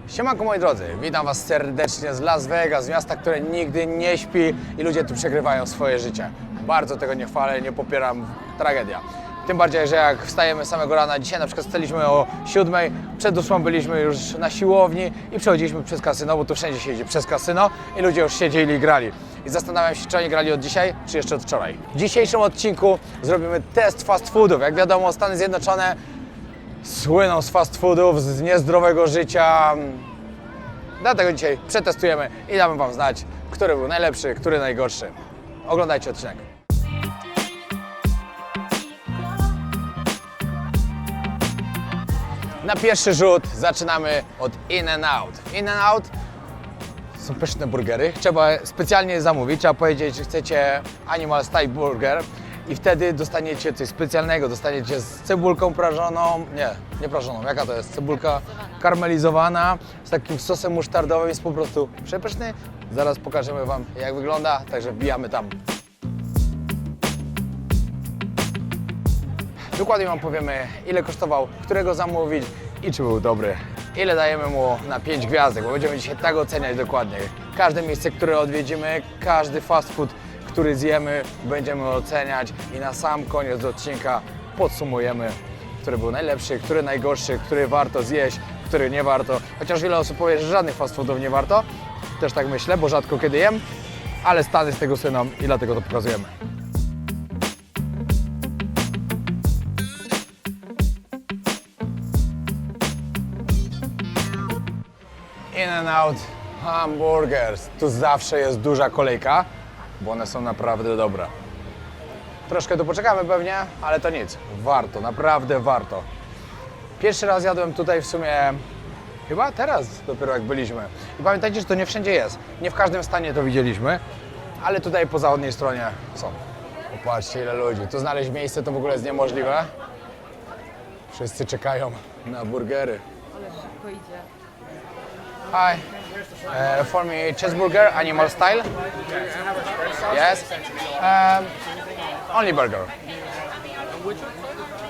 Siemanko moi drodzy, witam Was serdecznie z Las Vegas, miasta, które nigdy nie śpi i ludzie tu przegrywają swoje życie. Bardzo tego nie chwalę, nie popieram, tragedia. Tym bardziej, że jak wstajemy samego rana, dzisiaj na przykład wstaliśmy o 7, przed 8 byliśmy już na siłowni i przechodziliśmy przez kasyno, bo tu wszędzie się jedzie przez kasyno i ludzie już siedzieli i grali. I zastanawiam się, czy oni grali od dzisiaj, czy jeszcze od wczoraj. W dzisiejszym odcinku zrobimy test fast foodów. Jak wiadomo, Stany Zjednoczone słyną z fast foodów, z niezdrowego życia. Dlatego dzisiaj przetestujemy i damy Wam znać, który był najlepszy, który najgorszy. Oglądajcie odcinek. Na pierwszy rzut zaczynamy od In-N-Out. In-N-Out są pyszne burgery. Trzeba specjalnie je zamówić, trzeba powiedzieć, że chcecie Animal Style Burger i wtedy dostaniecie coś specjalnego. Dostaniecie z cebulką prażoną, nie prażoną, jaka to jest? Cebulka karmelizowana z takim sosem musztardowym, jest po prostu przepyszny. Zaraz pokażemy Wam, jak wygląda, także wbijamy tam. Dokładnie Wam powiemy, ile kosztował, którego zamówić i czy był dobry. Ile dajemy mu na 5 gwiazdek, bo będziemy dzisiaj tak oceniać dokładnie. Każde miejsce, które odwiedzimy, każdy fast food, który zjemy, będziemy oceniać i na sam koniec odcinka podsumujemy, który był najlepszy, który najgorszy, który warto zjeść, który nie warto. Chociaż wiele osób powie, że żadnych fast foodów nie warto. Też tak myślę, bo rzadko kiedy jem, ale Stany z tego słyną i dlatego to pokazujemy. In-N-Out Hamburgers. Tu zawsze jest duża kolejka, bo one są naprawdę dobre. Troszkę tu poczekamy pewnie, ale to nic. Warto, naprawdę warto. Pierwszy raz jadłem tutaj w sumie chyba teraz dopiero jak byliśmy. I pamiętajcie, że to nie wszędzie jest. Nie w każdym stanie to widzieliśmy, ale tutaj po zachodniej stronie są. Popatrzcie, ile ludzi. Tu znaleźć miejsce to w ogóle jest niemożliwe. Wszyscy czekają na burgery. Ale szybko idzie. Hi. For me, cheeseburger, animal style. Yes. Only burger.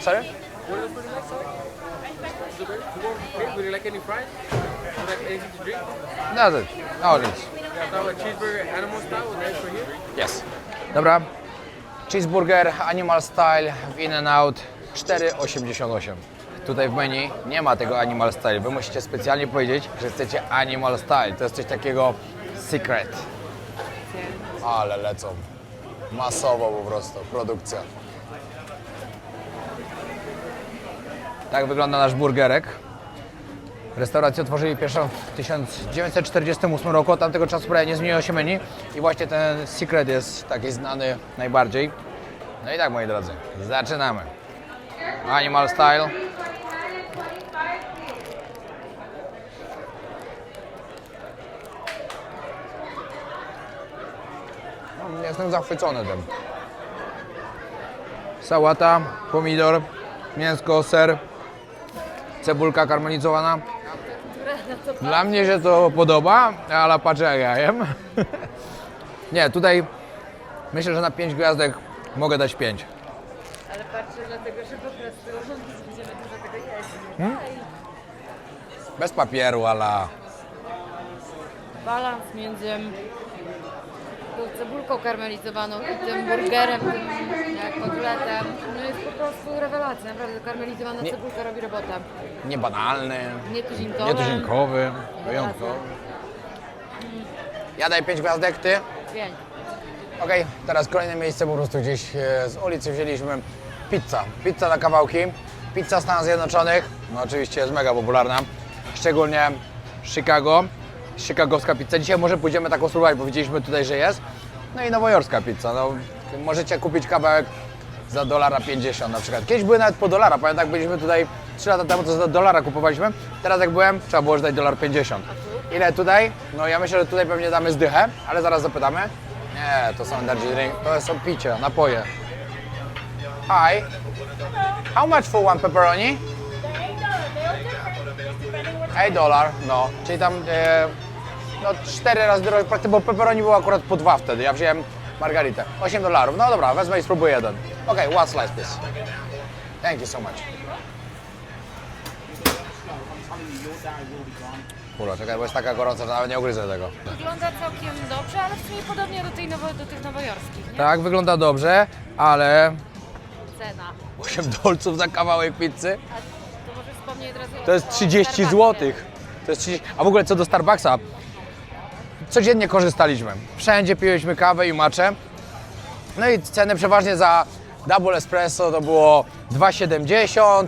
Sorry? Would you like any fries? Would you like anything to drink? That's it. No, nic. Have a cheeseburger animal style with that for here? Yes. Dobra. Cheeseburger, animal style w In-N-Out 4,88. Tutaj w menu nie ma tego Animal Style. Wy musicie specjalnie powiedzieć, że chcecie Animal Style. To jest coś takiego secret. Ale lecą. Masowo po prostu. Produkcja. Tak wygląda nasz burgerek. Restaurację otworzyli pierwszą w 1948 roku. Od tamtego czasu prawie nie zmieniło się menu. I właśnie ten secret jest taki znany najbardziej. No i tak, moi drodzy, zaczynamy. Animal Style. Jestem zachwycony tym. Sałata, pomidor, mięsko, ser, cebulka karmelizowana. Dla mnie się to podoba, ale patrzę jak ja jem. Nie, tutaj myślę, że na 5 gwiazdek mogę dać 5. Ale patrzę dlatego, że po prostu będziemy dużo tego jeść. Bez papieru, ala. Balans między tą cebulką karmelizowaną i tym burgerem, tym jak kotletem, no jest po prostu rewelacja. Naprawdę karmelizowana cebulka robi robotę. Niebanalny, Nietuzinkowe. nietuzinkowy, wyjątkowy. Ja daję 5 gwiazdek, ty? 5. Okej, teraz kolejne miejsce po prostu gdzieś z ulicy wzięliśmy. Pizza. Pizza na kawałki. Pizza Stanów Zjednoczonych. No oczywiście jest mega popularna. Szczególnie Chicago. Chicagowska pizza. Dzisiaj może pójdziemy taką spróbować, bo widzieliśmy tutaj, że jest. No i nowojorska pizza. No, możecie kupić kawałek za $1.50 na przykład. Kiedyś były nawet po $1. Pamiętam, jak byliśmy tutaj 3 lata temu, to za $1 kupowaliśmy. Teraz jak byłem, trzeba było już dać $1.50. Ile tutaj? No ja myślę, że tutaj pewnie damy zdychę, ale zaraz zapytamy. Nie, to są energy drink, to są picie, napoje. Hi. How much for one pepperoni? $8, no. Czyli tam no 4 razy drożej, bo pepperoni było akurat po 2 wtedy. Ja wziąłem margaritę. $8. No dobra, wezmę i spróbuję jeden. Okej, one slice please. Thank you so much. Kurwa, czekaj, bo jest taka gorąca, że nawet nie ugryzę tego. Wygląda całkiem dobrze, ale w sumie podobnie do tych nowojorskich, nie? Tak, wygląda dobrze, ale Cena. 8 dolców za kawałek pizzy A to może wspomnieć od razu to jest o 30 Starbucksie. zł. To jest 30... A w ogóle co do Starbucksa, codziennie korzystaliśmy. Wszędzie piłyśmy kawę i matchę. No i ceny przeważnie za double espresso to było 2,70,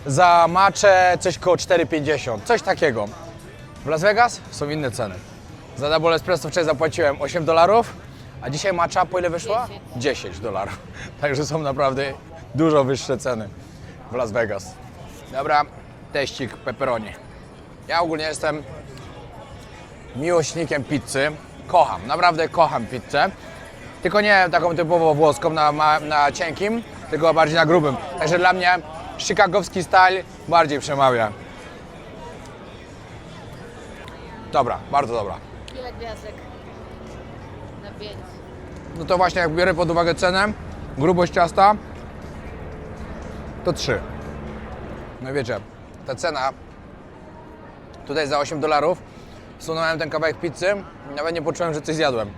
za matchę coś koło 4,50, coś takiego. W Las Vegas są inne ceny. Za double espresso wczoraj zapłaciłem $8, a dzisiaj matcha po ile wyszła? $10. Także są naprawdę dużo wyższe ceny w Las Vegas. Dobra, teścik pepperoni. Ja ogólnie jestem miłośnikiem pizzy. Kocham, naprawdę kocham pizzę. Tylko nie taką typowo włoską na cienkim, tylko bardziej na grubym. Także dla mnie chicagowski style bardziej przemawia. Dobra, bardzo dobra. Ile gwiazdek? Na 5. No to właśnie jak biorę pod uwagę cenę, grubość ciasta, to 3. No i wiecie, ta cena tutaj za $8 wsunąłem ten kawałek pizzy i nawet nie poczułem, że coś zjadłem.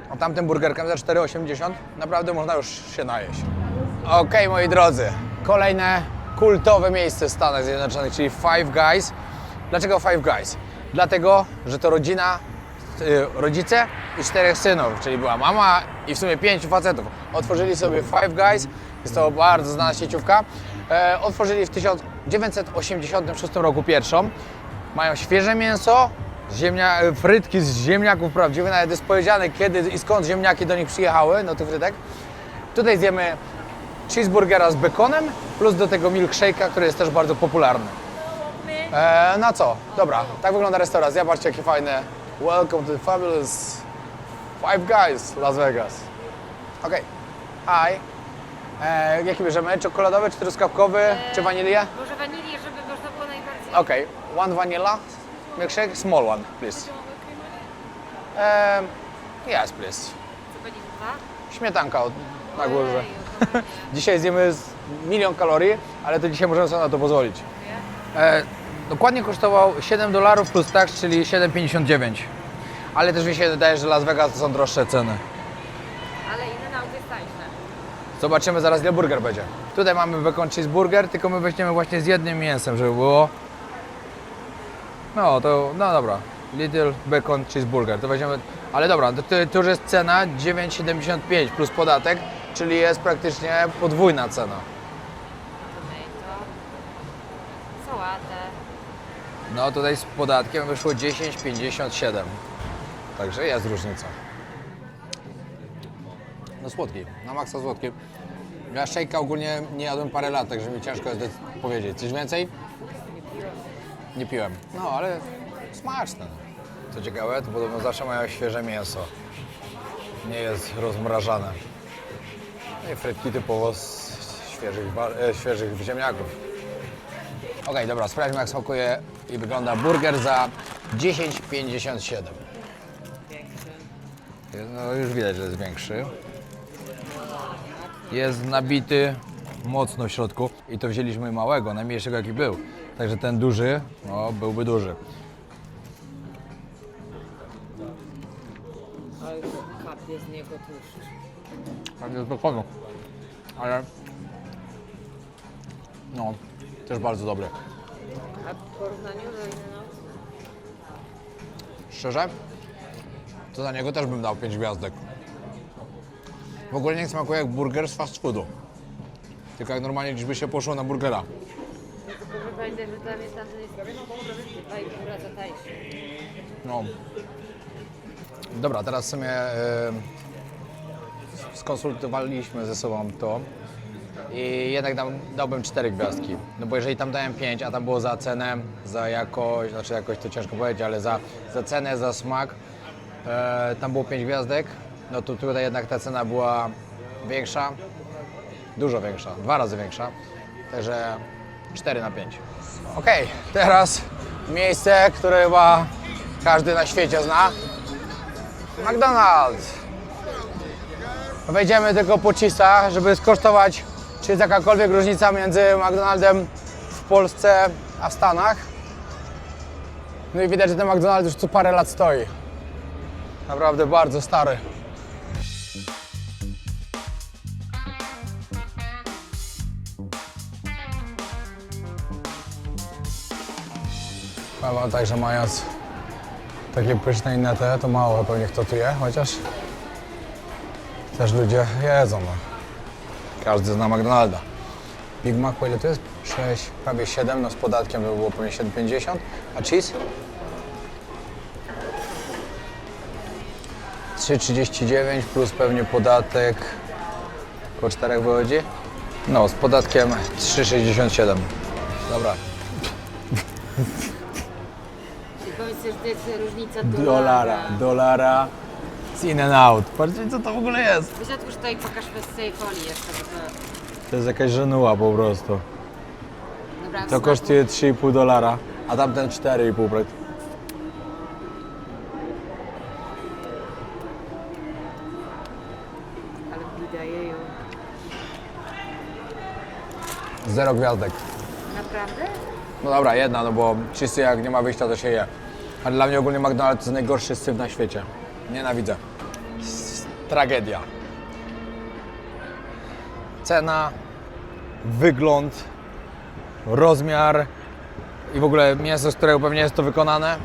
A tamtym burgerkiem za 4,80 naprawdę można już się najeść. Okej, moi drodzy, kolejne kultowe miejsce w Stanach Zjednoczonych, czyli Five Guys. Dlaczego Five Guys? Dlatego, że to rodzina, rodzice i 4 synów, czyli była mama i w sumie 5 facetów. Otworzyli sobie Five Guys, jest to bardzo znana sieciówka. Otworzyli w 1986 roku pierwszą. Mają świeże mięso, frytki z ziemniaków prawdziwych, nawet jest powiedziane kiedy i skąd ziemniaki do nich przyjechały, do tych frytek. Tutaj zjemy cheeseburgera z bekonem, plus do tego milkshake'a, który jest też bardzo popularny. Na co? Dobra, tak wygląda restauracja, zobaczcie jakie fajne. Welcome to the fabulous Five Guys Las Vegas. Okej, hi. Jaki bierzemy? Czekoladowy, czy truskawkowy, czy wanilię? Może wanilię, żeby można było najbardziej. Okej, one vanilla milkshake, small one, please. Yes, please. Co będzie dwa? Śmietanka na górze. Ojej, Dzisiaj zjemy z 1 000 000 kalorii, ale to dzisiaj możemy sobie na to pozwolić. Dokładnie kosztował $7 plus tax, czyli 7,59. Ale też mi się wydaje, że Las Vegas to są droższe ceny. Ale inne nauki jest tańsze. Zobaczymy zaraz, ile burger będzie. Tutaj mamy bacon cheeseburger, tylko my weźmiemy właśnie z jednym mięsem, żeby było. No dobra. Little bacon cheeseburger, to weźmiemy. Ale dobra, to już jest cena 9,75 plus podatek, czyli jest praktycznie podwójna cena. Tomato. Sałatę. No tutaj z podatkiem wyszło 10,57. Także jest różnica. No słodki, na maksa słodki. Ja shake'a ogólnie nie jadłem parę lat, także mi ciężko jest powiedzieć. Coś więcej? Nie piłem. No ale smaczne. Co ciekawe, to podobno zawsze mają świeże mięso. Nie jest rozmrażane. No i frytki typowo z świeżych ziemniaków. Okej, dobra, sprawdźmy jak smakuje i wygląda burger za 10,57. No już widać, że jest większy. Jest nabity mocno w środku i to wzięliśmy małego, najmniejszego jaki był. Także ten duży, no byłby duży. Ale kapie z niego tłuszcz. Tak jest dokładnie. Ale no, też bardzo dobry. A w porównaniu do innych nauk? Szczerze, to za niego też bym dał 5 gwiazdek. W ogóle nie smakuje jak burger z fast foodu. Tylko jak normalnie gdzieś by się poszło na burgera. Tylko proszę pamiętać, że dla mnie tamten jest 2,5 raza tańszy. No. Dobra, teraz w sumie skonsultowaliśmy ze sobą to i jednak dałbym 4 gwiazdki. No bo jeżeli tam dałem 5, a tam było za cenę, za jakość, znaczy jakoś to ciężko powiedzieć, ale za cenę, za smak, tam było 5 gwiazdek, no to tutaj jednak ta cena była większa, dużo większa, 2 razy większa, także 4/5. Okej, teraz miejsce, które chyba każdy na świecie zna. McDonald's. Wejdziemy tylko po cheese'ach, żeby skosztować, czy jest jakakolwiek różnica między McDonald'em w Polsce a w Stanach. No i widać, że ten McDonald's już tu parę lat stoi. Naprawdę bardzo stary. Powiem wam tak, że mając takie pyszne inne te, to mało pewnie kto tu je, chociaż też ludzie jedzą. No. Każdy zna McDonalda. Big Mac po ile to jest? 6, prawie 7, no z podatkiem to by było pewnie 7,50. A cheese? 3,39 plus pewnie podatek około 4 wychodzi. No, z podatkiem 3,67. Dobra. I powiedz, że to jest różnica Dolara z in and out. Patrzcie, co to w ogóle jest. Weź otwórz to i pokaż bez tej folii jeszcze. Bo to... To jest jakaś żenuła po prostu. Dobra, w To smaku. kosztuje $3,5, a tamten 4,5 praktycznie. Ale wydaje ją. 0 gwiazdek. Naprawdę? No dobra, jedna, no bo wszyscy jak nie ma wyjścia, to się je. A dla mnie ogólnie McDonald's to jest najgorszy syf na świecie. Nienawidzę. Tragedia. Cena, wygląd, rozmiar i w ogóle mięso, z którego pewnie jest to wykonane,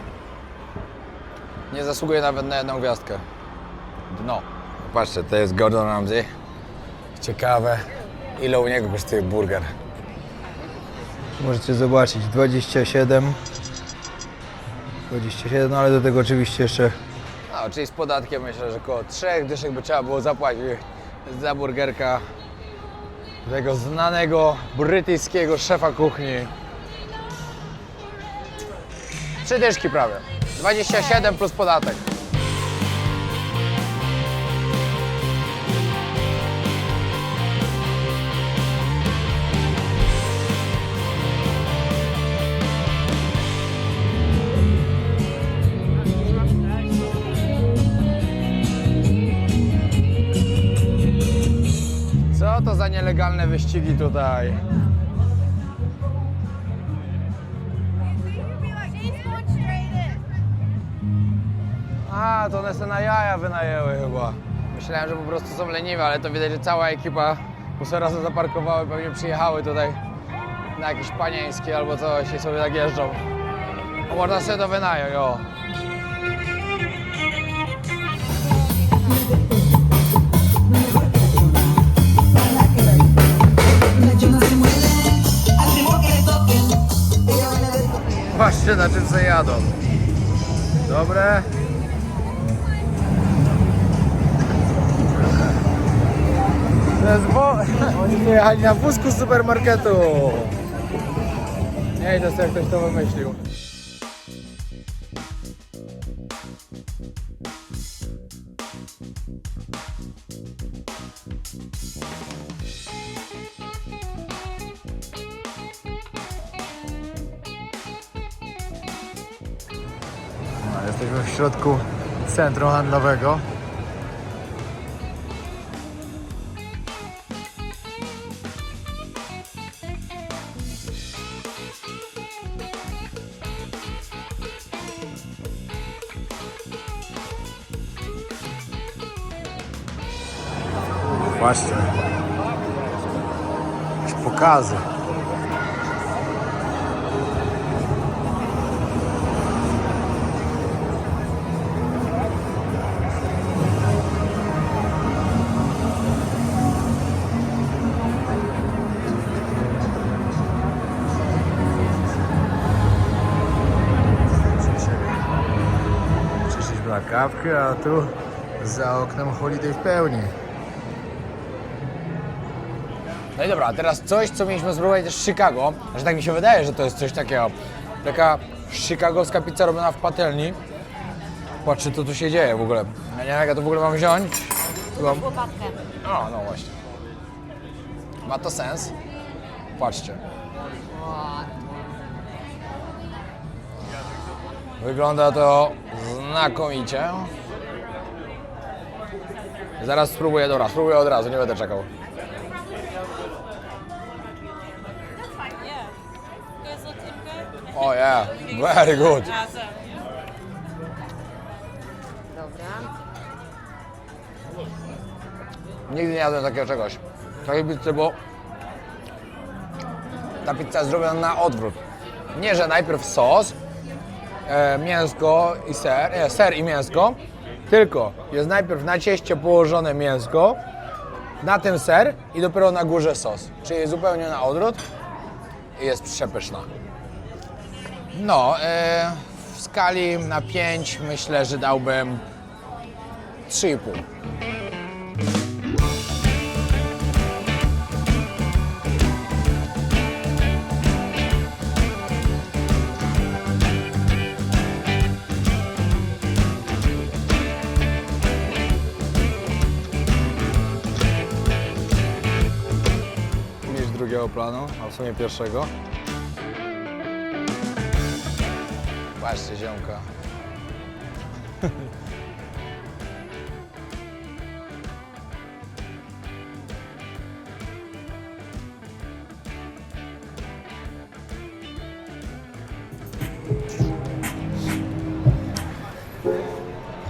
nie zasługuje nawet na 1 gwiazdkę. Dno. Patrzcie, to jest Gordon Ramsay. Ciekawe, ile u niego kosztuje burger. Możecie zobaczyć, 27, no ale do tego oczywiście jeszcze... No, czyli z podatkiem myślę, że około 3 dyszek by trzeba było zapłacić za burgerka tego znanego brytyjskiego szefa kuchni. 3 dyszki prawie, 27 plus podatek. Co to za nielegalne wyścigi tutaj? A, to one se na jaja wynajęły chyba. Myślałem, że po prostu są leniwe, ale to widać, że cała ekipa po sobie razem zaparkowały, pewnie przyjechały tutaj na jakieś panieńskie albo coś i sobie tak jeżdżą. A można sobie to wynająć, o. Patrzcie, na czym sobie jadą. Dobre. To jest Oni pojechali na wózku z supermarketu. Nie, to sobie ktoś to wymyślił. No, jesteśmy w środku centrum handlowego. Patrzcie, jakieś pokazy. Przyszliśmy na kawkę, a tu za oknem Holiday w pełni. No i dobra, a teraz coś, co mieliśmy spróbować też w Chicago, że tak mi się wydaje, że to jest coś takiego. Taka chicagowska pizza robiona w patelni. Patrzcie, co tu się dzieje w ogóle. Ja nie wiem, jak ja to w ogóle mam wziąć. Mam... Łopatkę. O, no właśnie. Ma to sens. Patrzcie. Wygląda to znakomicie. Zaraz spróbuję, dobra, spróbuję od razu, nie będę czekał. Oh yeah, very good. Dobra. Nigdy nie jadłem takiego czegoś. Takiej pizzy, bo ta pizza jest zrobiona na odwrót. Nie, że najpierw sos, mięsko i ser i mięsko, tylko jest najpierw na cieście położone mięsko, na tym ser i dopiero na górze sos. Czyli zupełnie na odwrót i jest przepyszna. No, w skali na 5 myślę, że dałbym 3,5. Niż drugiego planu, a w sumie pierwszego. Patrzcie, ziomka.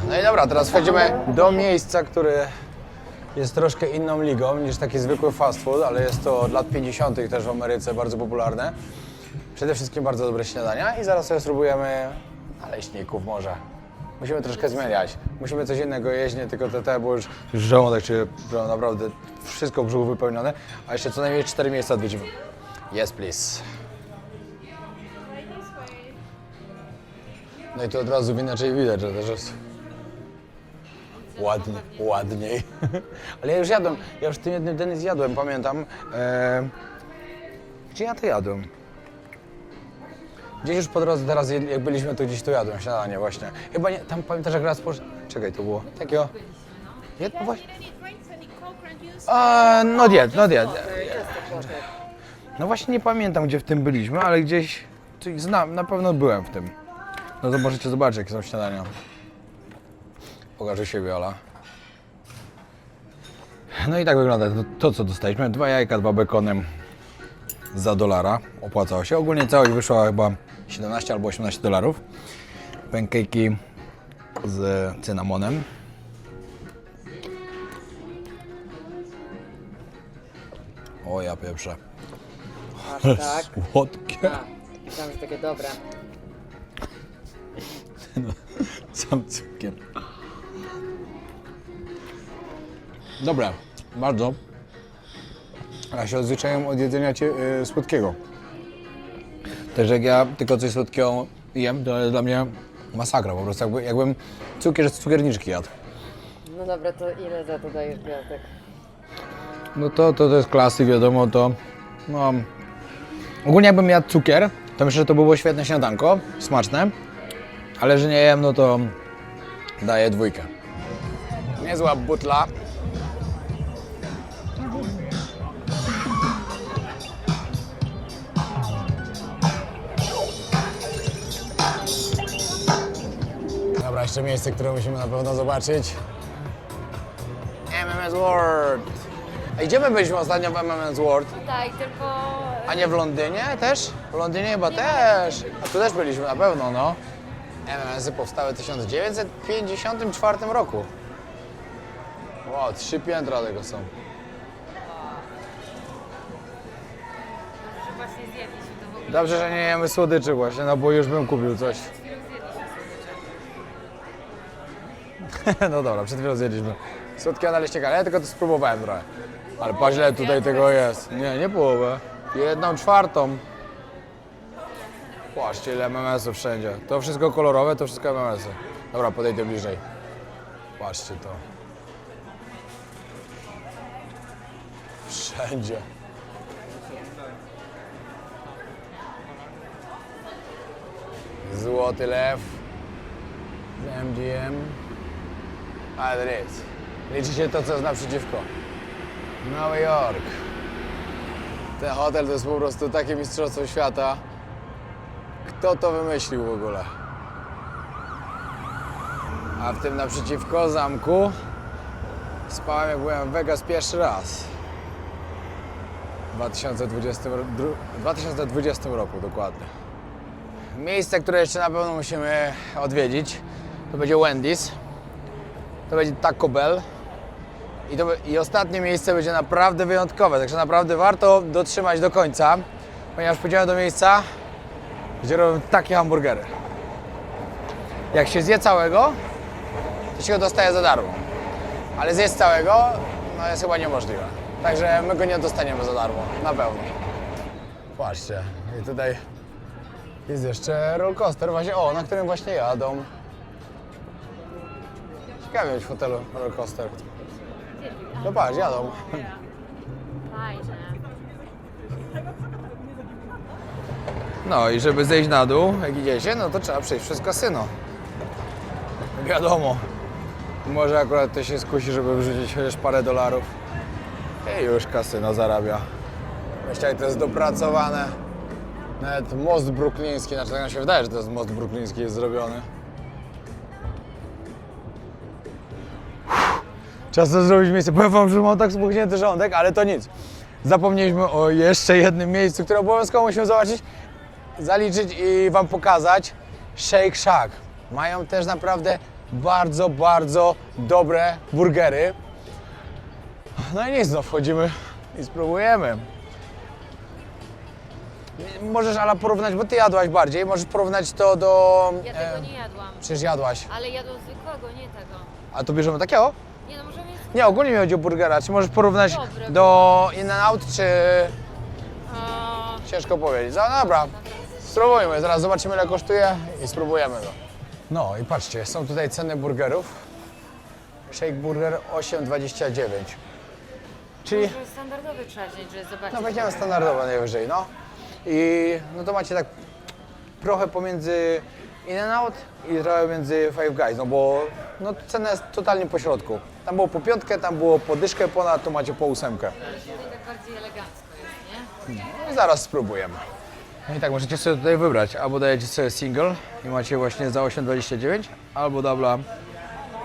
No i dobra, teraz wchodzimy do miejsca, które jest troszkę inną ligą niż taki zwykły fast food, ale jest to od lat 50. też w Ameryce bardzo popularne. Przede wszystkim bardzo dobre śniadania i zaraz sobie spróbujemy naleśników może. Musimy troszkę zmieniać. Musimy coś innego jeść, nie tylko te, bo już żołądek czy naprawdę wszystko brzuch wypełnione, a jeszcze co najmniej 4 miejsca odwiedzimy. Yes, please. No i tu od razu inaczej widać, że też jest ładniej. Ale ja już jadłem, ja już w tym jednym Denny's jadłem, pamiętam. Gdzie ja to jadłem? Gdzieś już po drodze teraz, jak byliśmy, to gdzieś tu jadłem śniadanie właśnie. Chyba nie, tam pamiętasz jak raz Czekaj, to było takiego... Jedno właśnie? Not yet. No właśnie nie pamiętam, gdzie w tym byliśmy, ale gdzieś... Znam, na pewno byłem w tym. No to możecie zobaczyć, jakie są śniadania. Pokażę siebie, Ola. No i tak wygląda to co dostaliśmy. 2 jajka, 2 bekonem za $1. Opłacało się. Ogólnie całość wyszła chyba 17 albo $18. Pancake'i z cynamonem. O ja pieprzę. Aż tak. Słodkie. Myślałam, że takie dobre. Sam cukier. Dobre, bardzo. Ja się odzwyczaiłem od jedzenia słodkiego. Także jak ja tylko coś słodkiego jem, to jest dla mnie masakra. Po prostu jakbym cukier z cukierniczki jadł. No dobra, to ile za to dajesz gwiazdek? No to jest klasyk, wiadomo, to... No, ogólnie jakbym jadł cukier, to myślę, że to było świetne śniadanko, smaczne. Ale że nie jem, no to daję 2. Niezła butla. Dobra, jeszcze miejsce, które musimy na pewno zobaczyć. MMS World. A gdzie my byliśmy ostatnio w MMS World? Tutaj, tylko... A nie w Londynie też? W Londynie chyba też. A tu też byliśmy na pewno, no. MMS-y powstały w 1954 roku. Wow, 3 piętra tego są. Właśnie zjedliśmy to w ogóle. Dobrze, że nie jemy słodyczy właśnie, no bo już bym kupił coś. No dobra, przed chwilą zjedliśmy słodkiego naleśnika, ale ja tylko to spróbowałem trochę. Ale patrz ile tutaj tego jest. Nie połowę. 1/4. Patrzcie ile MMS-ów wszędzie. To wszystko kolorowe, to wszystko MMS-y. Dobra, podejdę bliżej. Patrzcie to. Wszędzie. Złoty lew. Z MGM. Ale nic. Liczy się to, co jest naprzeciwko. Nowy Jork. Ten hotel to jest po prostu takie mistrzostwo świata. Kto to wymyślił w ogóle? A w tym naprzeciwko zamku spałem, jak byłem w Vegas pierwszy raz. W 2020 roku dokładnie. miejsce, które jeszcze na pewno musimy odwiedzić, to będzie Wendy's, to będzie Taco Bell i ostatnie miejsce będzie naprawdę wyjątkowe, także naprawdę warto dotrzymać do końca, ponieważ pójdziemy do miejsca, gdzie robią takie hamburgery. Jak się zje całego, to się go dostaje za darmo, ale zjeść całego, no jest chyba niemożliwe, także my go nie dostaniemy za darmo, na pewno. Patrzcie, i tutaj jest jeszcze roller coaster, właśnie, na którym właśnie jadą. Ciekawie mieć w hotelu roller coaster. No patrz, jadą. Fajne. No i żeby zejść na dół, jak idziecie, no to trzeba przejść przez kasyno. Wiadomo. Może akurat ktoś się skusi, żeby wrzucić chociaż parę dolarów. I już kasyno zarabia. Myślę, jak to jest dopracowane. Nawet most brukliński, znaczy tak nam się wydaje, że to jest most brukliński jest zrobiony. Czas to zrobić miejsce. Powiem wam, że mam tak spuchnięty żołądek, ale to nic. Zapomnieliśmy o jeszcze jednym miejscu, które obowiązkowo musimy zobaczyć, zaliczyć i wam pokazać. Shake Shack. Mają też naprawdę bardzo, bardzo dobre burgery. No i nic, no wchodzimy i spróbujemy. Możesz, Ala, porównać, bo ty jadłaś bardziej, możesz porównać to do... Ja tego nie jadłam, Przecież jadłaś. ale jadłam zwykłego, nie tego. A to bierzemy takiego? Nie no, możemy jest... Nie, ogólnie mi chodzi o burgera. Czy możesz porównać Dobre. do In-N-Out, czy... O, Ciężko powiedzieć. No dobra, spróbujmy. Zaraz zobaczymy, ile kosztuje i spróbujemy go. No i patrzcie, są tutaj ceny burgerów. Shake Burger 8,29. Czyli... może standardowy trzeba wziąć, żeby zobaczyć. No weźmiemy standardowo najwyżej, no. I no to macie tak trochę pomiędzy In-N-Out i trochę między Five Guys, no bo no, cena jest totalnie po środku. Tam było po piątkę, tam było po dyszkę ponad, tu macie po 8. Tutaj tak bardziej elegancko jest, nie? No i zaraz spróbujemy. No i tak, możecie sobie tutaj wybrać, albo dajecie sobie single i macie właśnie za 8,29, albo dubla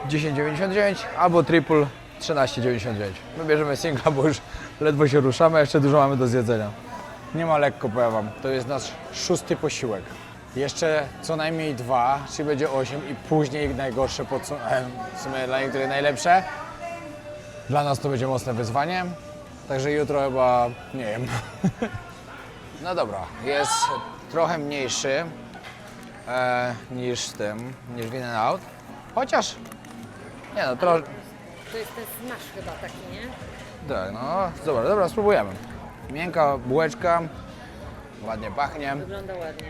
10,99, albo triple 13,99. My bierzemy singla, bo już ledwo się ruszamy, a jeszcze dużo mamy do zjedzenia. Nie ma lekko, powiem wam. To jest nasz 6. posiłek. Jeszcze co najmniej 2, czyli będzie 8 i później najgorsze, w sumie dla niektórych najlepsze. Dla nas to będzie mocne wyzwanie, także jutro chyba nie wiem. No dobra, jest trochę mniejszy niż niż w In-N-Out. Chociaż, nie no, trochę... To jest ten smash chyba taki, nie? Tak, no, dobra, spróbujemy. Miękka bułeczka, ładnie pachnie. Wygląda ładnie.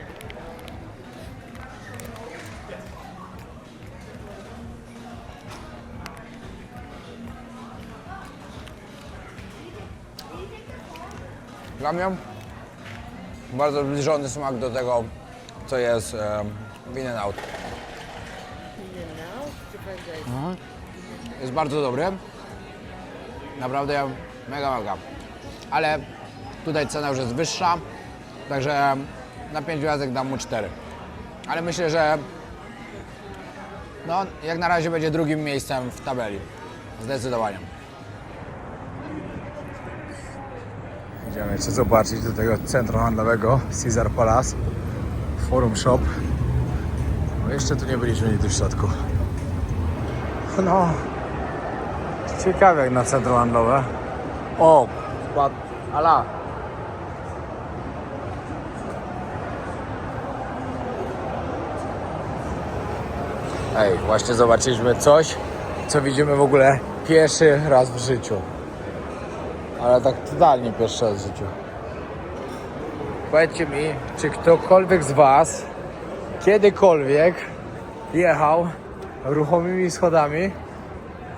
Dla mnie bardzo zbliżony smak do tego, co jest w In-N-Out. In-N-Out czy Five Guys? Jest bardzo dobry. Naprawdę mega. Ale tutaj cena już jest wyższa, także na 5 gwiazdek dam mu 4. Ale myślę, że no, jak na razie będzie drugim miejscem w tabeli. Zdecydowanie. Idziemy jeszcze zobaczyć do tego centrum handlowego Caesar Palace, Forum Shop. No jeszcze tu nie byliśmy nigdy w środku. No, ciekawe jak na centrum handlowe. O, ala. Ej, właśnie zobaczyliśmy coś, co widzimy w ogóle pierwszy raz w życiu. Ale tak totalnie pierwszy raz w życiu. Powiedzcie mi, czy ktokolwiek z was kiedykolwiek jechał ruchomymi schodami,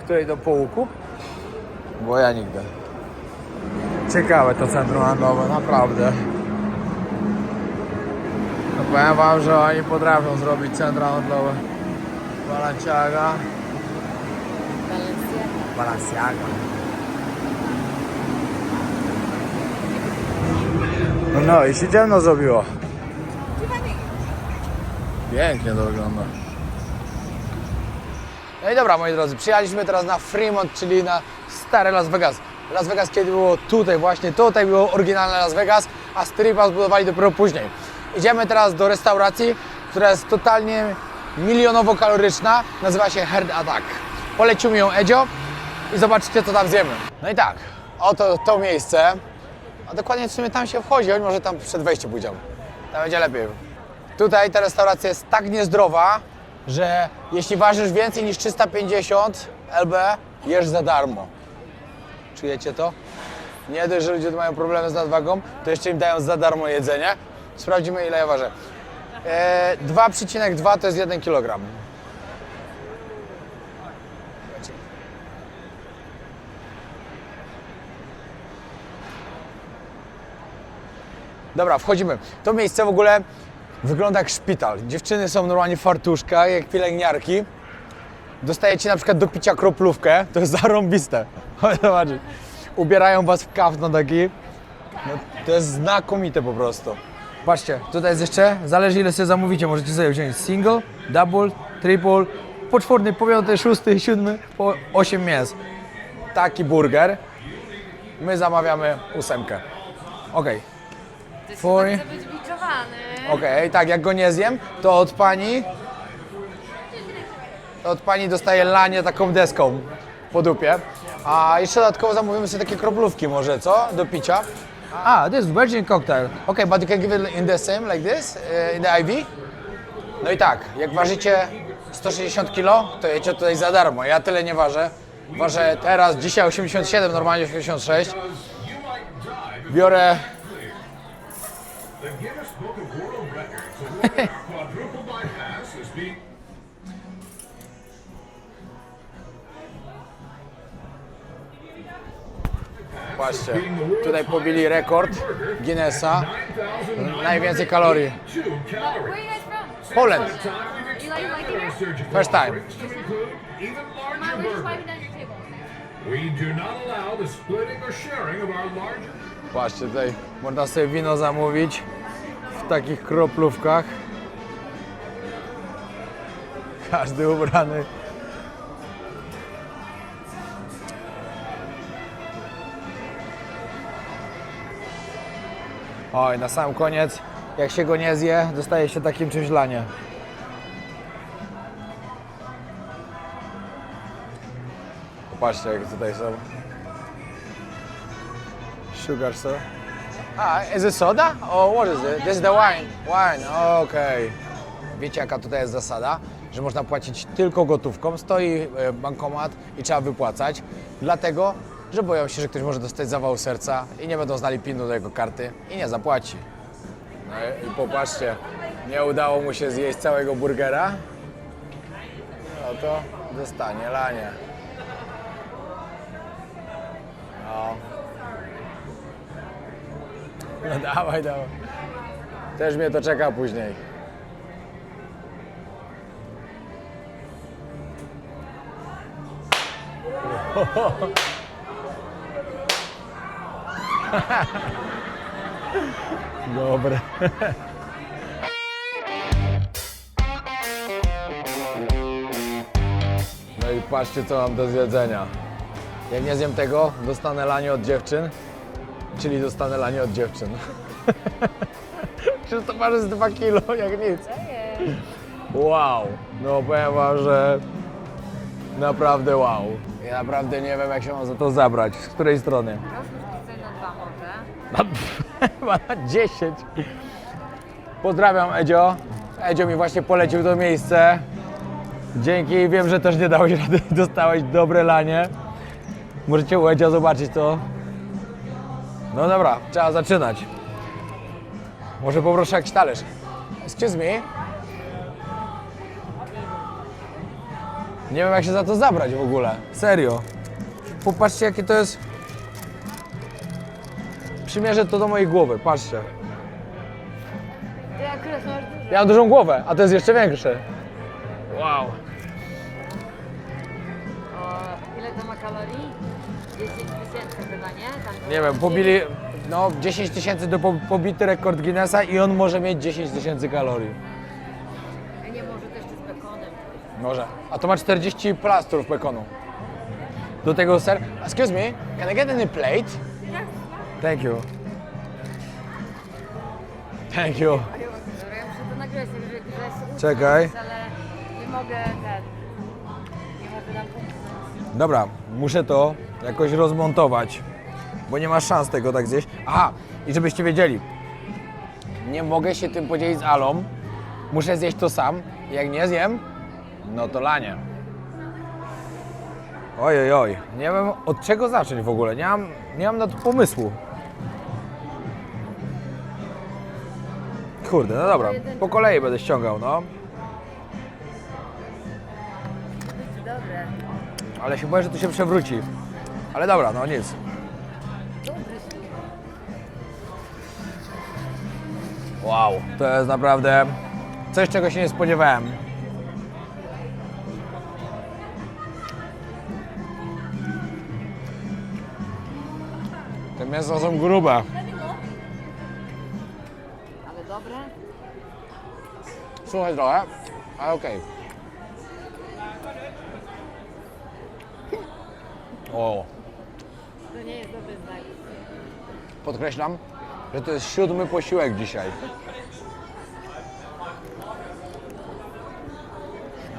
które idą po łuku? Bo ja nigdy. Ciekawe to centrum handlowe, naprawdę. No powiem wam, że oni potrafią zrobić centra handlowe. Balenciaga. Balenciaga. No i się ciemno zrobiło. Pięknie to wygląda. No i dobra, moi drodzy, przyjechaliśmy teraz na Fremont, czyli na stare Las Vegas. Las Vegas kiedy było tutaj właśnie, tutaj było oryginalne Las Vegas, a Stripa zbudowali dopiero później. Idziemy teraz do restauracji, która jest totalnie milionowo kaloryczna. Nazywa się Heart Attack. Polecił mi ją Edzio i zobaczcie, co tam zjemy. No i tak, oto to miejsce. A dokładnie w sumie tam się wchodzi, choć może tam przed wejściem pójdziemy. Tam będzie lepiej. Tutaj ta restauracja jest tak niezdrowa, że jeśli ważysz więcej niż 350 lb, jesz za darmo. Czujecie to? Nie dość, że ludzie tu mają problemy z nadwagą, to jeszcze im dają za darmo jedzenie. Sprawdzimy, ile ja ważę. 2,2 to jest 1 kg. Dobra, wchodzimy. To miejsce w ogóle wygląda jak szpital. Dziewczyny są normalnie w fartuszkach, jak pielęgniarki. Dostajecie na przykład do picia kroplówkę, to jest zarąbiste. Chodź zobaczyć. Ubierają was w kaftan taki. No, to jest znakomite po prostu. Patrzcie, tutaj jest jeszcze, zależy ile sobie zamówicie, możecie sobie wziąć single, double, triple, poczwórny, popiąty, szósty, siódmy, po 8 mięs. Taki burger. My zamawiamy 8. Okej. Ty Fuj. chce być biczowany. Okej, tak, jak go nie zjem, to od pani dostaje lanie taką deską po dupie. A jeszcze dodatkowo zamówimy sobie takie kroplówki może, co? Do picia. This is virgin cocktail. Okay, but you can give it in the same, like this, in the IV? No i tak, jak ważycie 160 kg, to jecie tutaj za darmo. Ja tyle nie ważę. Ważę teraz, dzisiaj 87, normalnie 86. Biorę... The Guinness Book of World Records quadruple bypass is being Patrzcie, tutaj pobili rekord Guinnessa. Najwięcej kalorii. 2 calories. Where are you guys from? Poland. You like it here? Surgical First time. offerings to include even larger We're just burgers. wiping down your table. We do not allow the splitting or sharing of our larger. Patrzcie, tutaj można sobie wino zamówić w takich kroplówkach. Każdy ubrany. Oj, na sam koniec, jak się go nie zje, dostaje się takim czymś lanie. Popatrzcie, jak tutaj są. Sugar soda. Is it soda? Oh, what is it? This is the wine. Wine, okej. Wiecie, jaka tutaj jest zasada? Że można płacić tylko gotówką. Stoi bankomat i trzeba wypłacać. Dlatego, że boją się, że ktoś może dostać zawał serca i nie będą znali pinu do jego karty i nie zapłaci. No i popatrzcie, nie udało mu się zjeść całego burgera. No to dostanie lanie. No. No dawaj, dawaj. Też mnie to czeka później. Dobre. No i patrzcie, co mam do zjedzenia. Jak nie zjem tego, dostanę lanie od dziewczyn, czyli dostanę lanie od dziewczyn. Przecież to waży z 2 kilo, jak nic. Wow, no powiem wam, że naprawdę wow. Ja naprawdę nie wiem, jak się mam za to zabrać, z której strony. Rozłóż tutaj na 2 może. Chyba na 10. Pozdrawiam Edzio. Edzio mi właśnie polecił to miejsce. Dzięki, wiem, że też nie dałeś rady, dostałeś dobre lanie. Możecie u Edzia zobaczyć to. No dobra, trzeba zaczynać. Może poproszę jakiś talerz. Excuse me. Nie wiem, jak się za to zabrać w ogóle. Serio. Popatrzcie, jakie to jest... Przymierzę to do mojej głowy, patrzcie. Ty akurat masz dużo. Ja mam dużą głowę, a to jest jeszcze większe. Wow. O, ile to ma kalorii? 10 000 chyba, nie? Tam było Nie wiem, 10. pobili... No, 10 000 to pobity rekord Guinnessa i on może mieć 10 000 kalorii. A nie, może też z bekonem. Może. A to ma 40 plastrów bekonu. Do tego ser... Excuse me, can I get any plate? Thank you. Thank you. presję, że jest Czekaj. ale nie mogę nie mogę tam pomknąć. Dobra, muszę to jakoś rozmontować, bo nie ma szans tego tak zjeść. Aha, i żebyście wiedzieli, nie mogę się tym podzielić z Alą, muszę zjeść to sam. Jak nie zjem, no to lanie. Oj, oj, oj, nie wiem od czego zacząć w ogóle, nie mam na to pomysłu. Kurde, no dobra, po kolei będę ściągał, no. Dobre. Ale się boję, że to się przewróci. Ale dobra, no nic. Wow, to jest naprawdę coś, czego się nie spodziewałem. Te mięsa są grube. Ale dobre? Słuchaj trochę, ale okej. O, To nie jest dobry znak. podkreślam, że to jest 7. posiłek dzisiaj.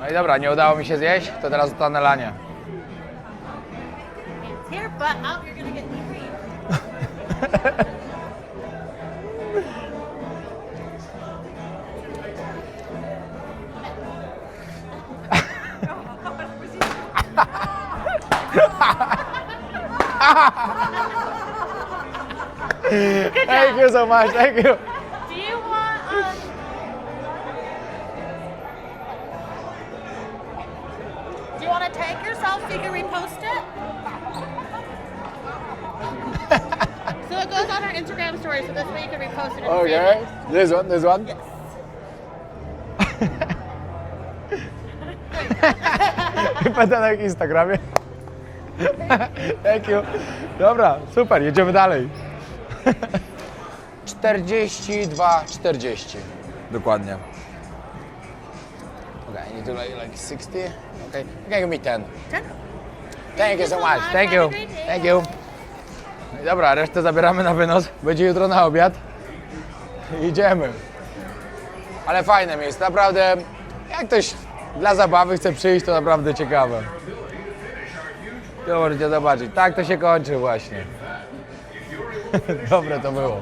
No i dobra, nie udało mi się zjeść, to teraz zostanę lanie. Tear your butt out, you're gonna get free. Thank you so much, thank you. Do you want Do you want to tag yourself so you can repost it? So it goes on our Instagram story, so this way you can repost it. And save Okay, it. this one. Yes. Będę na Instagramie. Thank you. Dobra, super, jedziemy dalej. 42,40. Dokładnie. Okay, I need to like 60. Okay, you can give me 10. 10? Thank you so so much. much. Thank Have you. a great day. Thank you. No i dobra, resztę zabieramy na wynos. Będzie jutro na obiad. Idziemy. Ale fajne miejsce, naprawdę. Jak ktoś dla zabawy chce przyjść, to naprawdę ciekawe. To możecie zobaczyć. Tak to się kończy właśnie. Dobre to było.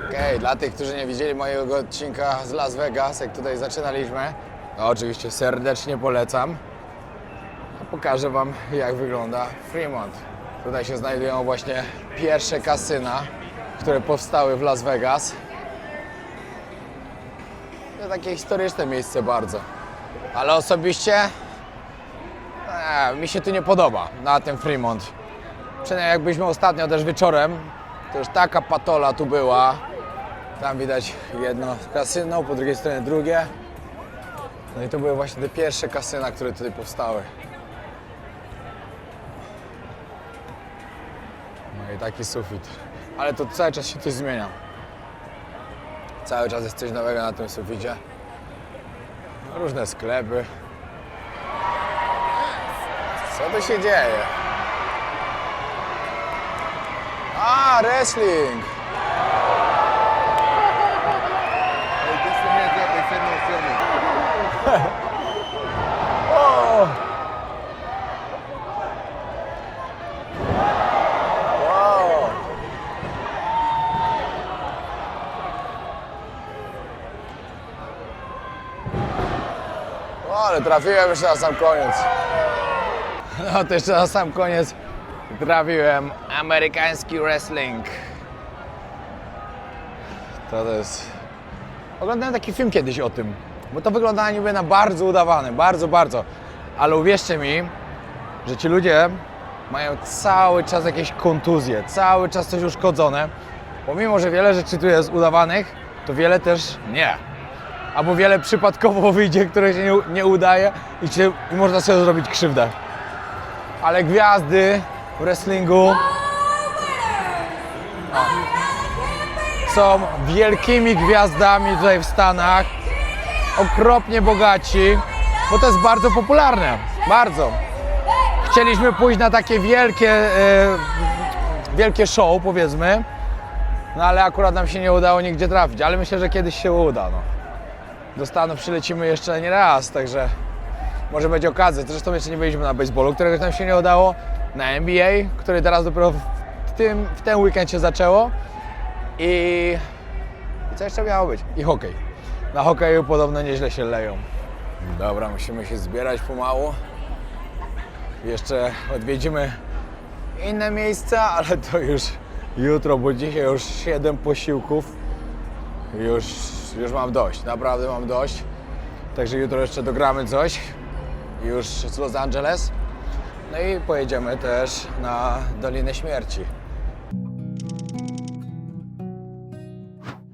Okej, dla tych, którzy nie widzieli mojego odcinka z Las Vegas, jak tutaj zaczynaliśmy, to oczywiście serdecznie polecam. A pokażę Wam, jak wygląda Fremont. Tutaj się znajdują właśnie pierwsze kasyna, które powstały w Las Vegas. To takie historyczne miejsce bardzo. Ale osobiście mi się tu nie podoba na tym Fremont. Przynajmniej jak byliśmy ostatnio też wieczorem, to już taka patola tu była. Tam widać jedno kasyno, po drugiej stronie drugie. No i to były właśnie te pierwsze kasyna, które tutaj powstały. No i taki sufit. Ale to cały czas się coś zmienia. Cały czas jest coś nowego na tym suficie. Różne sklepy. Co tu się dzieje? A, wrestling! Hey, get some hands up. They said no filming. O! Wow! O, ale trafiłem jeszcze na sam koniec. No to jeszcze na sam koniec trafiłem. Amerykański wrestling. To jest... Oglądałem taki film kiedyś o tym, bo to wygląda niby na bardzo udawane, bardzo. Ale uwierzcie mi, że ci ludzie mają cały czas jakieś kontuzje, cały czas coś uszkodzone. Pomimo, że wiele rzeczy tu jest udawanych, to wiele też nie. Albo wiele przypadkowo wyjdzie, które się nie udaje i można sobie zrobić krzywdę. Ale gwiazdy w wrestlingu są wielkimi gwiazdami tutaj w Stanach, okropnie bogaci, bo to jest bardzo popularne, bardzo. Chcieliśmy pójść na takie wielkie show, powiedzmy, no ale akurat nam się nie udało nigdzie trafić, ale myślę, że kiedyś się uda. No. do Stanów przylecimy jeszcze nie raz, także może będzie okazja. Zresztą jeszcze nie byliśmy na baseballu, którego nam się nie udało, na NBA, który teraz dopiero w ten weekend się zaczęło i co jeszcze miało być? I hokej. Na hokeju podobno nieźle się leją. Dobra, musimy się zbierać pomału. Jeszcze odwiedzimy inne miejsca, ale to już jutro, bo dzisiaj już 7 posiłków. Już mam dość, naprawdę mam dość. Także jutro jeszcze dogramy coś. Już z Los Angeles. No i pojedziemy też na Dolinę Śmierci.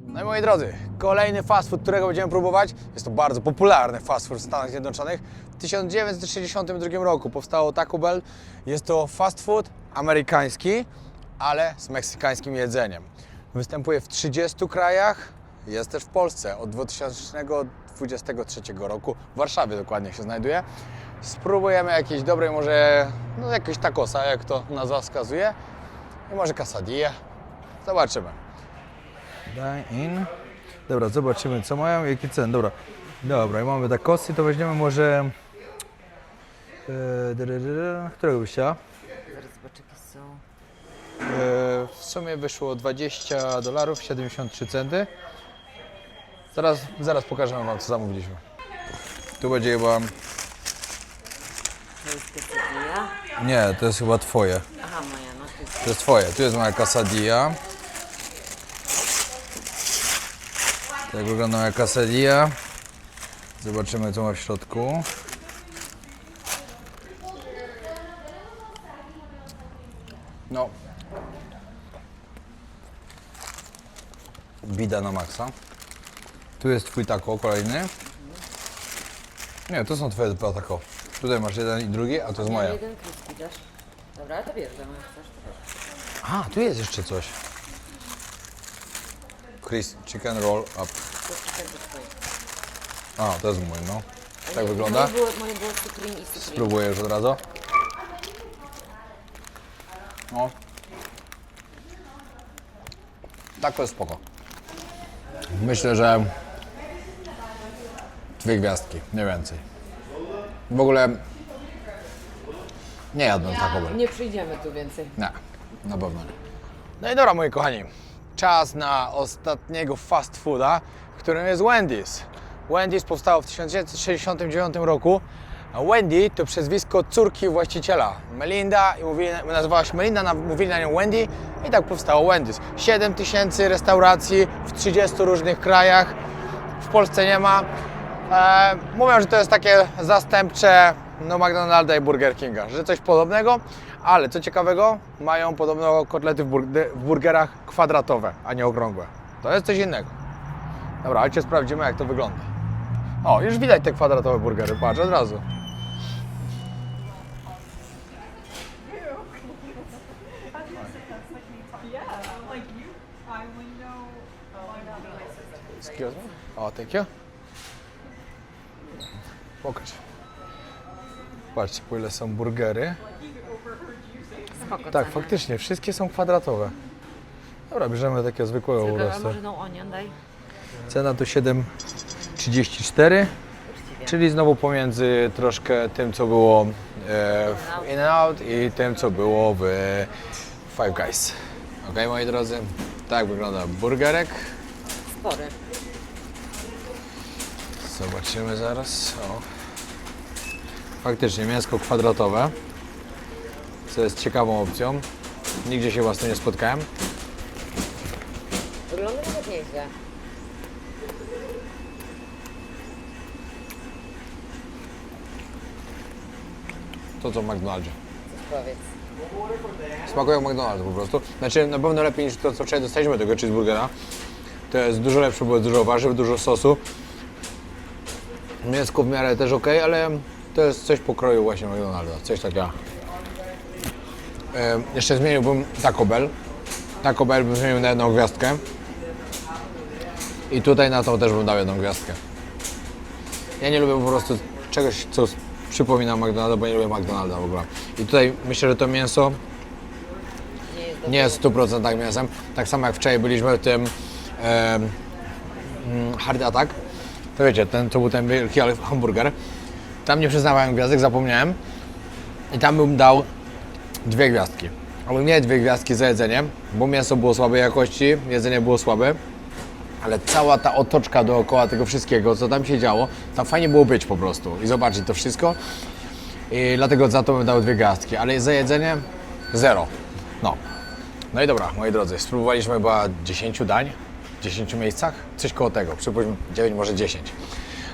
No i moi drodzy, kolejny fast food, którego będziemy próbować. Jest to bardzo popularny fast food w Stanach Zjednoczonych. W 1962 roku powstało Taco Bell. Jest to fast food amerykański, ale z meksykańskim jedzeniem. Występuje w 30 krajach, jest też w Polsce od 2023 roku. W Warszawie dokładnie się znajduje. Spróbujemy jakiejś dobrej, może jakiegoś tacosa, jak to nazwa wskazuje. I może quesadilla. Zobaczymy. Dine in. Dobra, zobaczymy co mają, jakie ceny. Dobra, i mamy tacosy, to weźmiemy może... Którego byś chciała? Zaraz zobaczę, jakie są. W sumie wyszło $20, 73 centy. Zaraz pokażemy wam, co zamówiliśmy. Tu będzie chyba... To jest quesadilla. Nie, to jest chyba twoje. Aha, moja, no to jest... To jest twoje. Tu jest moja quesadilla. Tak wygląda moja quesadilla. Zobaczymy, co ma w środku. No. Bida na maksa. Tu jest twój taco kolejny. Nie, to są twoje dwa taco. Tutaj masz jeden i drugi, a to jest moje. Jeden crispy dasz. Dobra, to bierz, jak chcesz, to bierz. A, tu jest jeszcze coś. Chicken roll up. To czekaj do twojej. A, to jest mój, no. Tak wygląda. Moje było supreme i supreme. Spróbuję już od razu. No. Tak to jest spoko. Myślę, że 2 gwiazdki, nie więcej. W ogóle nie jadłem Taco Bell. Nie przyjdziemy tu więcej. Nie, na pewno nie. No i dobra, moi kochani. Czas na ostatniego fast fooda, którym jest Wendy's. Wendy's powstało w 1969 roku. A Wendy to przezwisko córki właściciela. Melinda, nazywała się Melinda, mówili na nią Wendy i tak powstało Wendy's. 7000 restauracji w 30 różnych krajach. W Polsce nie ma. Mówią, że to jest takie zastępcze McDonalda i Burger Kinga, że coś podobnego, ale co ciekawego, mają podobno kotlety w burgerach kwadratowe, a nie okrągłe. To jest coś innego. Dobra, chodźcie sprawdzimy, jak to wygląda. O, już widać te kwadratowe burgery, patrz, od razu. Excuse me? O, thank you. Pokaż. Patrzcie, po ile są burgery. Spoko, Tak, cena. faktycznie, wszystkie są kwadratowe. Dobra, bierzemy takiego zwykłego po Tylko, a prostu. może tą onion daj? Cena to 7,34, czyli znowu pomiędzy troszkę tym, co było w In-N-Out i tym, co było w Five Guys. Ok, moi drodzy, tak wygląda burgerek. Spory. Zobaczymy zaraz. O. Faktycznie mięsko kwadratowe, co jest ciekawą opcją. Nigdzie się własnie nie spotkałem. Wygląda nawet nieźle. To co w McDonaldzie. Coś powiedz. Smakuje jak McDonald's po prostu. Znaczy na pewno lepiej niż to, co wczoraj dostaliśmy, tego cheeseburgera. To jest dużo lepsze, było dużo warzyw, dużo sosu. Mięsko w miarę też ok, ale to jest coś pokroju właśnie McDonalda, coś takiego. Jeszcze zmieniłbym Taco Bell. Taco Bell bym zmienił na 1 gwiazdkę. I tutaj na tą też bym dał 1 gwiazdkę. Ja nie lubię po prostu czegoś, co przypomina McDonalda, bo nie lubię McDonalda w ogóle. I tutaj myślę, że to mięso nie jest w 100% mięsem. Tak samo jak wczoraj byliśmy w tym Hard Attack to wiecie, to był ten wielki hamburger. Tam nie przyznawałem gwiazdek, zapomniałem. I tam bym dał 2 gwiazdki. Albo nie 2 gwiazdki za jedzenie, bo mięso było słabej jakości, jedzenie było słabe. Ale cała ta otoczka dookoła tego wszystkiego, co tam się działo, tam fajnie było być po prostu i zobaczyć to wszystko. I dlatego za to bym dał 2 gwiazdki, ale za jedzenie 0. No i dobra, moi drodzy, spróbowaliśmy chyba 10 dań, w 10 miejscach, coś koło tego, przypuśćmy 9, może 10.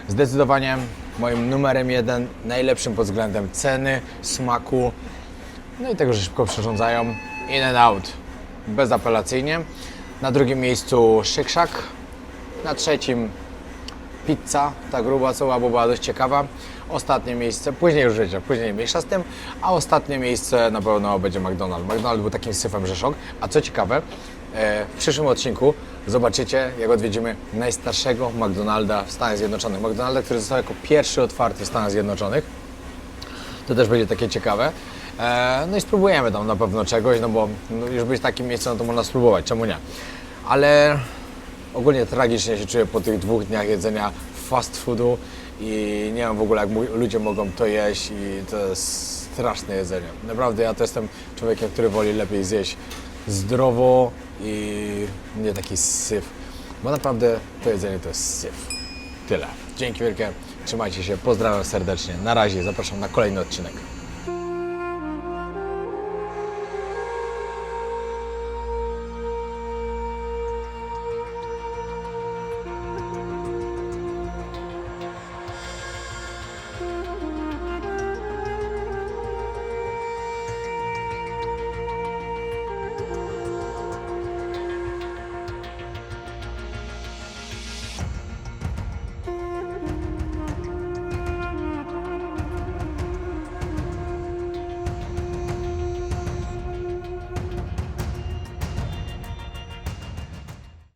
Zdecydowanie moim numerem 1, najlepszym pod względem ceny, smaku, no i tego, że szybko przyrządzają, In-N-Out, bezapelacyjnie. Na drugim miejscu Shake Shack, na trzecim pizza, ta gruba, co była dość ciekawa. Ostatnie miejsce, później już wiecie, później mniejsza z tym, a ostatnie miejsce na pewno będzie McDonald's. McDonald's był takim syfem, że szok. A co ciekawe, w przyszłym odcinku zobaczycie, jak odwiedzimy najstarszego McDonalda w Stanach Zjednoczonych. McDonalda, który został jako pierwszy otwarty w Stanach Zjednoczonych. To też będzie takie ciekawe. No i spróbujemy tam na pewno czegoś, no bo już być takim miejscem, no to można spróbować, czemu nie. Ale ogólnie tragicznie się czuję po tych 2 dniach jedzenia fast foodu i nie wiem w ogóle, jak ludzie mogą to jeść i to jest straszne jedzenie. Naprawdę ja to jestem człowiekiem, który woli lepiej zjeść zdrowo i nie taki syf, bo naprawdę to jedzenie to jest syf. Tyle. Dzięki wielkie, trzymajcie się, pozdrawiam serdecznie. Na razie, zapraszam na kolejny odcinek.